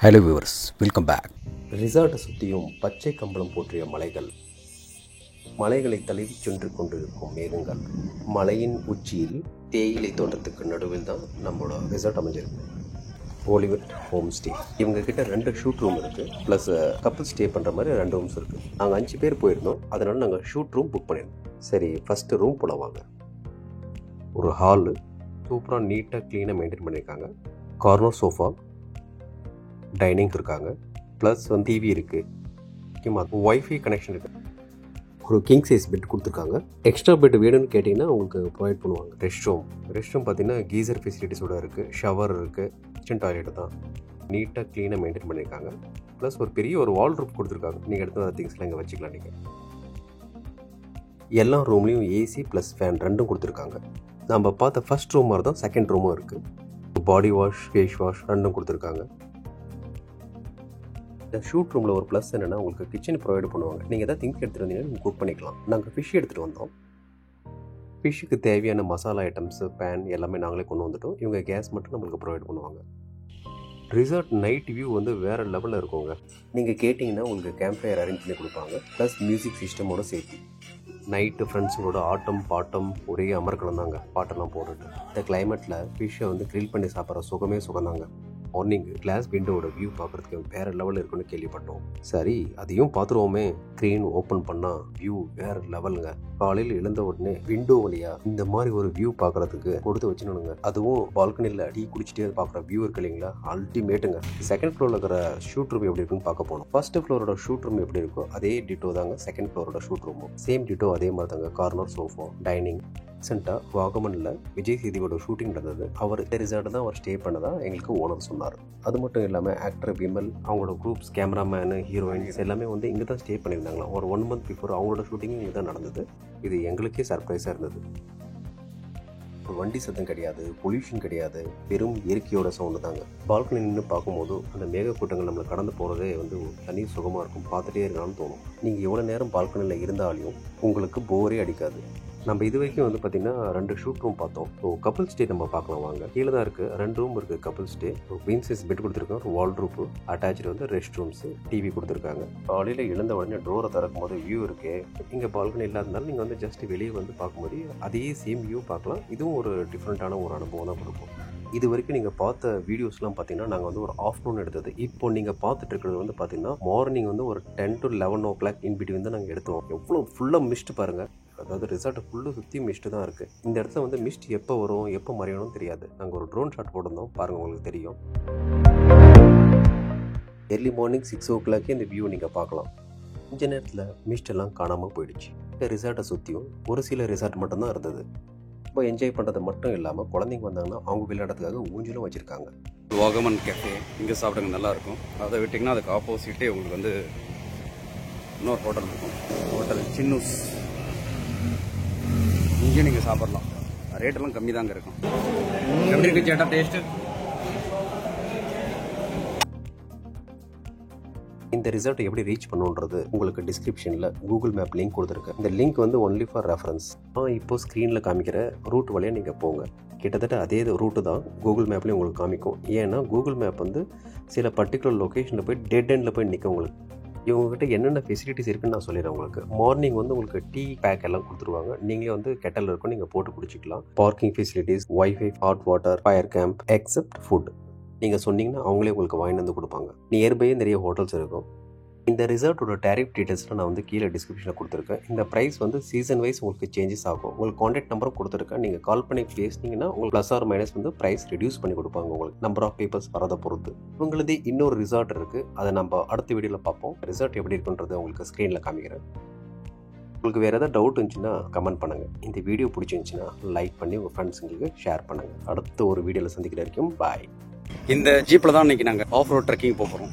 Hello viewers, welcome back. ரிசார்ட்டை சுற்றியும் பச்சை கம்பளம் போற்றிய மலைகள், மலைகளை தழுவி சென்று கொண்டிருக்கும் மேகங்கள், மலையின் உச்சியில் தேயிலை தோட்டத்துக்கு நடுவில் தான் நம்மளோட ரிசார்ட் அமைஞ்சிருக்கு. Oliver home stay. இவங்க கிட்ட 2 ஷூட் ரூம் இருக்குது, ப்ளஸ் கப்புள் ஸ்டே பண்ணுற மாதிரி 2 ரூம்ஸ் இருக்குது. நாங்கள் 5 பேர் போயிருந்தோம், அதனால நாங்கள் ஷூட் ரூம் புக் பண்ணியிருந்தோம். சரி, ஃபஸ்ட்டு ரூம் போல வாங்க. ஒரு ஹாலு சூப்பராக நீட்டாக க்ளீனாக மெயின்டைன் பண்ணியிருக்காங்க. கார்னர் சோஃபா, டைனிங் இருக்காங்க, ப்ளஸ் வந்து டிவி இருக்குது, முக்கியமாக ஒய்ஃபை கனெக்ஷன் இருக்குது. ஒரு கிங் சைஸ் பெட் கொடுத்துருக்காங்க. எக்ஸ்ட்ரா பெட் வேணும்னு கேட்டிங்கன்னா உங்களுக்கு ப்ரொவைட் பண்ணுவாங்க. ரெஸ்ட் ரூம் பார்த்தீங்கன்னா கீசர் ஃபெசிலிட்டிஸோடு இருக்குது, ஷவர் இருக்குது, கிச்சன் டாய்லெட் தான் நீட்டாக க்ளீனாக மெயின்டைன் பண்ணியிருக்காங்க. ப்ளஸ் ஒரு பெரிய ஒரு வால் ரூப் கொடுத்துருக்காங்க. நீங்கள் எடுத்து வர திங்ஸ்லாம் இங்கே வச்சுக்கலாம். நீங்கள் எல்லா ரூம்லேயும் ஏசி ப்ளஸ் ஃபேன் 2ம் கொடுத்துருக்காங்க. நம்ம பார்த்த ஃபர்ஸ்ட் ரூம் மாதிரி தான் செகண்ட் ரூமும் இருக்குது. பாடி வாஷ், ஃபேஸ் வாஷ் 2ம் கொடுத்துருக்காங்க. இந்த ஷூட் ரூமில் ஒரு ப்ளஸ் என்னென்னா, உங்களுக்கு கிச்சன் ப்ரொவைட் பண்ணுவாங்க. நீங்கள் எதாவது திங்ஸ் எடுத்துகிட்டு வந்தீங்கன்னா நீங்கள் குக் பண்ணிக்கலாம். நாங்கள் ஃபிஷ் எடுத்துகிட்டு வந்தோம். ஃபிஷ்ஷுக்கு தேவையான மசாலா ஐட்டம்ஸு, பேன் எல்லாமே நாங்களே கொண்டு வந்துட்டோம். இவங்க கேஸ் மட்டும் நம்மளுக்கு ப்ரொவைட் பண்ணுவாங்க. ரிசார்ட் நைட் வியூ வந்து வேறு லெவலில் இருக்குங்க. நீங்கள் கேட்டிங்கன்னா உங்களுக்கு கேம்ப் ஃபயர் அரேஞ்ச் பண்ணி கொடுப்பாங்க, ப்ளஸ் மியூசிக் சிஸ்டமோட சேர்த்து. நைட்டு ஃப்ரெண்ட்ஸுங்களோட ஆட்டம் பாட்டம் ஒரே அமர்க்கலாம் தாங்க, பாட்டெல்லாம் போட்டுட்டு. இந்த கிளைமேட்டில் ஃபிஷ்ஷை வந்து க்ரில் பண்ணி சாப்பிட்ற சுகமே சுகந்தாங்க. மார்னிங் கிளாஸ் விண்டோட வியூ பார்க்குறதுக்கு வேறு லெவலில் இருக்குன்னு கேள்விப்பட்டோம். சரி, அதையும் பார்த்துருவோமே. ஸ்க்ரீன் ஓப்பன் பண்ணால் வியூ வேறு லெவலுங்க. காலையில் எழுந்த உடனே விண்டோ வழியா இந்த மாதிரி ஒரு வியூ பார்க்குறதுக்கு கொடுத்து வச்சுணுங்க. அதுவும் பால்கனியில் டீ குடிச்சிட்டே பார்க்குற வியூ இருக்கு இல்லைங்களா, அல்டிமேட்டுங்க. செகண்ட் ஃப்ளோரில் இருக்கிற ஷூட் ரூம் எப்படி இருக்குன்னு பார்க்க போனோம். ஃபர்ஸ்ட் ஃப்ளோரோட ஷூட் ரூம் எப்படி இருக்கோ அதே டிட்டோ தாங்க செகண்ட் ஃப்ளோரோட ஷூட் ரூமும். சேம் டிட்டோ அதே மாதிரி தாங்க. Corner sofa, dining. ரீசெண்டாக வாகமனில் விஜய் சேதுவோட ஷூட்டிங் நடந்தது. அவர் ரிசார்ட் தான் அவர் ஸ்டே பண்ணதான் எங்களுக்கு ஓனர் சொன்னார். அது மட்டும் இல்லாமல் ஆக்டர் விமல், அவங்களோட குரூப்ஸ், கேமராமேனு, ஹீரோயின்ஸ் எல்லாமே வந்து இங்கே தான் ஸ்டே பண்ணியிருந்தாங்களாம். ஒரு 1 மந்த் பிஃபோர் அவங்களோட ஷூட்டிங் இங்கே தான் நடந்தது. இது எங்களுக்கே சர்ப்ரைஸாக இருந்தது. வண்டி சத்தம் கிடையாது, பொல்யூஷன் கிடையாது, வெறும் இயற்கையோட சவுண்டு தாங்க. பால்கனி நின்று பார்க்கும்போது அந்த மேகக்கூட்டங்கள் நம்மளை கடந்து போகிறதே வந்து தனி சுகமாக இருக்கும். பார்த்துட்டே இருக்கலாம்னு தோணும். நீங்கள் எவ்வளோ நேரம் பால்கனியில் இருந்தாலும் உங்களுக்கு போரே அடிக்காது. நம்ம இது வரைக்கும் வந்து பார்த்திங்கன்னா 2 ஷூட் ரூம் பார்த்தோம். ஸோ கப்புள் ஸ்டே நம்ம பார்க்கலாம் வாங்க. கீழே தான் இருக்குது, 2 ரூம் இருக்குது couple stay. Queen size bed கொடுத்துருக்காங்க, ஒரு வால் ரூப்பு, அட்டாச்சு வந்து ரெஸ்ட் ரூம்ஸு, டிவி கொடுத்துருக்காங்க. காலையில் எழுந்த உடனே டோரை திறக்கும் போது வியூ இருக்கே. இங்கே பால்கனி இல்லாதனால நீங்கள் வந்து ஜஸ்ட் வெளியே வந்து பார்க்கும்போது அதே சேம் வியூ பார்க்கலாம். இதுவும் ஒரு டிஃப்ரெண்ட்டான ஒரு அனுபவம் தான் கொடுக்கும். இது வரைக்கும் நீங்கள் பார்த்த வீடியோஸ்லாம் பார்த்தீங்கன்னா நாங்கள் வந்து ஒரு ஆஃப்டர்நூன் எடுத்தது. இப்போ நீங்கள் பார்த்துட்டு இருக்கிறது வந்து பார்த்தீங்கன்னா மார்னிங் வந்து ஒரு 10 to 11 o'clock இன் பிட்வீன் தான் நாங்கள் எடுத்தோம். எவ்வளோ ஃபுல்லாக மிஸ்ட் பாருங்கள். அதாவது ரிசார்ட்டை ஃபுல்லாக சுற்றி மிஸ்ட்டு தான் இருக்குது. இந்த இடத்துல வந்து மிஸ்ட் எப்போ வரும் எப்போ மறையணும்னு தெரியாது. நாங்கள் ஒரு ட்ரோன் ஷாட் போட்டிருந்தோம், பாருங்கள் உங்களுக்கு தெரியும். எர்லி மார்னிங் 6 o'clock இந்த வியூ நீங்கள் பார்க்கலாம். கொஞ்ச நேரத்தில் மிஸ்ட் எல்லாம் காணாமல் போயிடுச்சு. இந்த ரிசார்ட்டை சுற்றியும் ஒரு சில ரிசார்ட் மட்டும்தான் இருந்தது. இப்போ என்ஜாய் பண்ணுறது மட்டும் இல்லாமல் குழந்தைங்க வந்தாங்கன்னா அவங்க விளையாடுறதுக்காக ஊஞ்சலும் வச்சுருக்காங்க. வாகமன் கேஃபே இங்கே சாப்பிடுங்க நல்லாயிருக்கும். அதை விட்டிங்கன்னா அதுக்கு ஆப்போசிட்டே உங்களுக்கு வந்து இன்னொரு ஹோட்டல் இருக்கும், ஹோட்டல் சின்னூஸ். இங்கே நீங்கள் சாப்பிட்லாம். ரேட்டெல்லாம் கம்மி தாங்க இருக்கும். எப்படி இருக்கு சேட்டா டேஸ்ட்டு? இந்த ரிசார்ட்டை எப்படி ரீச் பண்ணுன்றது உங்களுக்கு டிஸ்கிரிப்ஷனில் கூகுள் மேப் லிங்க் கொடுத்துருக்கு. இந்த லிங்க் வந்து ஒன்லி ஃபார் ரெஃபரன்ஸ். இப்போ ஸ்க்ரீனில் காமிக்கிற ரூட் வழியாக நீங்கள் போங்க. கிட்டத்தட்ட அதே ரூட்டு தான் கூகுள் மேப்லேயும் உங்களுக்கு காமிக்கும். ஏன்னா கூகுள் மேப் வந்து சில பர்டிகுலர் லொக்கேஷனில் போய் டெட் எண்டில் போய் நிற்க உங்களுக்கு. இவங்ககிட்ட என்னென்ன ஃபெசிலிட்டிஸ் இருக்குன்னு நான் சொல்லிடுறேன் உங்களுக்கு. மார்னிங் வந்து உங்களுக்கு டீ பேக் எல்லாம் கொடுத்துருவாங்க. நீங்களே வந்து கெட்டல் இருக்கும், நீங்கள் போட்டு குடிச்சிக்கலாம். Parking facilities, wifi, hot water, fire camp, except food. நீங்கள் சொன்னீங்கன்னா அவங்களே உங்களுக்கு வாங்கி வந்து கொடுப்பாங்க. நியர்பையே நிறைய ஹோட்டல்ஸ் இருக்கும். இந்த ரிசார்ட்டோட டேரிஃப் டீட்டெயில்ஸ்லாம் நான் வந்து கீழே டிஸ்கிரிப்ஷனில் கொடுத்துருக்கேன். இந்த ப்ரைஸ் வந்து சீசன் வைஸ் உங்களுக்கு சேஞ்சஸ் ஆகும். உங்களுக்கு கான்டாக்ட் நம்பரும் கொடுத்துருக்கேன். நீங்கள் கால் பண்ணி பேசினீங்கன்னா உங்களுக்கு ப்ளஸ் ஆர் மைனஸ் வந்து ப்ரைஸ் ரெடியூஸ் பண்ணி கொடுப்பாங்க. உங்களுக்கு நம்பர் ஆஃப் பீப்பிள்ஸ் வரதை பொறுத்து. உங்களது இன்னொரு ரிசார்ட் இருக்குது, அதை நம்ம அடுத்த வீடியோவில் பார்ப்போம். ரிசார்ட் எப்படி இருக்குன்றது உங்களுக்கு ஸ்க்ரீனில் காமிக்கிறேன். உங்களுக்கு வேறு ஏதாவது டவுட் இருந்துச்சுன்னா கமெண்ட் பண்ணுங்கள். இந்த வீடியோ பிடிச்சிருந்துச்சுன்னா லைக் பண்ணி உங்கள் ஃப்ரெண்ட்ஸுங்களுக்கு ஷேர் பண்ணுங்கள். அடுத்த ஒரு வீடியோவில் சந்திக்கிற வரைக்கும் பாய். இந்த ஜீப்பில் தான் இன்றைக்கி நாங்கள் ஆஃப் ரோட் ட்ரெக்கிங் போகிறோம்.